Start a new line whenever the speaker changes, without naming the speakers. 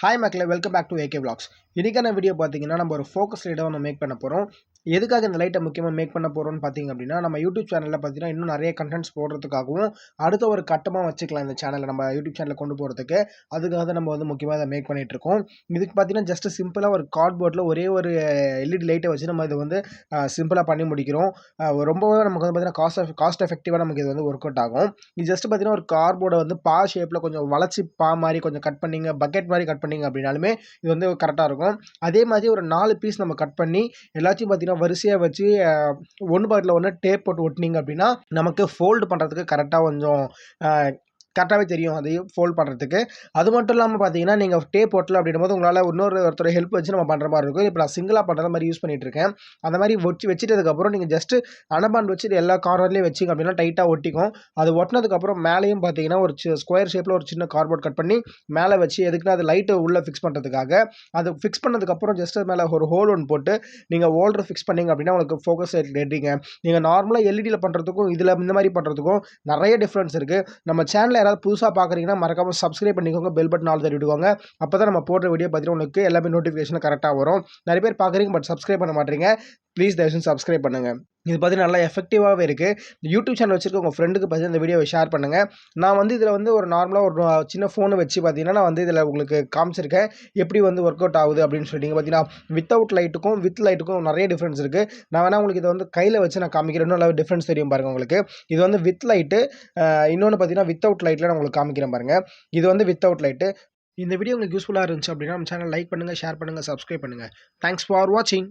Hi மக்களே, welcome back to AK vlogs. இன்னைக்கான video பார்த்தீங்கன்னா நம்ம ஒரு ஃபோக்கஸ் லைட்டை ஒன்று மேக் பண்ண போகிறோம். எதுக்காக இந்த லைட்டை முக்கியமாக மேக் பண்ண போகிறோம்னு பார்த்தீங்க அப்படின்னா, நம்ம யூடியூப் சேனலில் பார்த்தீங்கன்னா இன்னும் நிறைய கண்டென்ட்ஸ் போடுறதுக்காகவும் அடுத்த ஒரு கட்டமாக வச்சுக்கலாம் இந்த சேனலை நம்ம யூடியூப் சேனலில் கொண்டு போகிறதுக்கு. அதுக்காக தான் நம்ம வந்து முக்கியமாக இதை மேக் பண்ணிகிட்டு இருக்கோம். இதுக்கு பார்த்தீங்கன்னா ஜஸ்ட் சிம்பிளாக ஒரு கார்ட்போர்டில் ஒரே ஒரு எல்இடி லைட்டை வச்சு நம்ம இதை வந்து சிம்பிளாக பண்ணி முடிக்கிறோம். ரொம்பவே நமக்கு வந்து பார்த்தீங்கன்னா காஸ்ட் எஃபெக்டிவாக நமக்கு இது வந்து ஒர்க் அவுட் ஆகும். இது ஜஸ்ட் பார்த்தீங்கன்னா ஒரு கார்ட்போர்டை வந்து பா ஷேப்பில் கொஞ்சம் வளைச்சி பா மாதிரி கொஞ்சம் கட் பண்ணிங்க, பக்கெட் மாதிரி கட் பண்ணிங்க அப்படின்னாலுமே இது வந்து கரெக்டாக இருக்கும். அதே மாதிரி ஒரு 4 பீஸ் நம்ம கட் பண்ணி எல்லாத்தையும் பார்த்தீங்கன்னா வரிசையாக வச்சு ஒன்று பக்கத்தில் ஒன்று டேப் போட்டு ஒட்டினீங்க அப்படின்னா நமக்கு ஃபோல்டு பண்ணுறதுக்கு கரெக்டாக கொஞ்சம் கரெக்டாகவே தெரியும் அதையும் ஃபோல்ட் பண்ணுறதுக்கு. அது மட்டும் இல்லாமல் பார்த்தீங்கன்னா நீங்கள் டேப் ஒட்டல அப்படின்னும்போது உங்களால் ஒருத்தர் ஹெல்ப் வச்சு நம்ம பண்ணுற மாதிரி இருக்கும். இப்போ நான் சிங்கிளாக பண்ணுற மாதிரி யூஸ் பண்ணிகிட்டு இருக்கேன். அந்த மாதிரி வச்சுட்டதுக்கப்புறம் நீங்கள் ஜஸ்ட்டு அனபாண்ட் வச்சு எல்லா கார்னர்லேயும் வச்சிங்க அப்படின்னா டைட்டாக ஒட்டிக்கும். அது ஒட்டினதுக்கப்புறம் மேலேயும் பார்த்தீங்கன்னா ஒரு ஸ்கொயர் ஷேப்பில் ஒரு சின்ன கார்ட்போர்ட் கட் பண்ணி மேலே வச்சு எதுக்குன்னா அது லைட்டை உள்ளே ஃபிக்ஸ் பண்ணுறதுக்காக. அது ஃபிக்ஸ் பண்ணதுக்கப்புறம் ஜஸ்ட் அது மேலே ஒரு ஹோல் ஒன்று போட்டு நீங்கள் ஹோல்டர் ஃபிக்ஸ் பண்ணிங்க அப்படின்னா உங்களுக்கு ஃபோக்கஸ் ரெடிங்க. நீங்கள் நார்மலாக எல்இடியில் பண்ணுறதுக்கும் இதில் இந்த மாதிரி பண்ணுறதுக்கும் நிறைய டிஃப்ரென்ஸ் இருக்குது. நம்ம சேனலில் யாராவது புதுசாக பார்க்குறீங்கன்னா மறக்காமல் சப்ஸ்கிரைப் பண்ணிக்கோங்க, பெல் பட்டன் ஆல் தட்டி விட்டுக்கோங்க. அப்போ தான் நம்ம போடுற வீடியோ பார்த்தீங்கன்னா உங்களுக்கு எல்லாமே நோட்டிஃபிகேஷன் கரெக்டாக வரும். நிறைய பேர் பார்க்குறீங்க பட் சப்ஸ்கிரைப் பண்ண மாட்டீங்க. ப்ளீஸ் தயவுசெய்து சப்ஸ்கிரைப் பண்ணுங்கள். இது பார்த்தீங்கன்னா நல்லா எஃபெக்டிவாகவே இருக்குது. யூடியூப் சேனல் வச்சுருக்க உங்கள் ஃப்ரெண்டுக்கு பார்த்தீங்கன்னா இந்த வீடியோவை ஷேர் பண்ணுங்கள். நான் வந்து இதில் வந்து ஒரு நார்மலாக ஒரு சின்ன ஃபோனை வச்சு பார்த்தீங்கன்னா நான் வந்து இதில் உங்களுக்கு காமிச்சிருக்கேன் எப்படி வந்து ஒர்க் அவுட் ஆகுது அப்படின்னு சொல்லிட்டு. பார்த்தீங்கன்னா வித்தவுட் லைட்டுக்கும் வித் லைட்டுக்கும் நிறைய டிஃப்ரென்ஸ் இருக்குது. நான் வேணால் உங்களுக்கு இதை வந்து கையில் வச்சு நான் காமிக்கிறேன், இன்னும் நல்லா டிஃப்ரென்ஸ் தெரியும் பாருங்கள் உங்களுக்கு. இது வந்து வித் லைட்டு, இன்னொன்று பார்த்தீங்கன்னா வித்தவுட் லைட்டில் நான் உங்களுக்கு காமிக்கிறேன் பாருங்கள். இது வந்து வித்தவுட் லைட்டு. இந்த வீடியோ உங்களுக்கு யூஸ்ஃபுல்லாக இருந்துச்சு அப்படின்னா நம்ம சேனல் லைக் பண்ணுங்கள், ஷேர் பண்ணுங்கள், சப்ஸ்கிரைப் பண்ணுங்கள். தேங்க்ஸ் ஃபார் வாட்சிங்.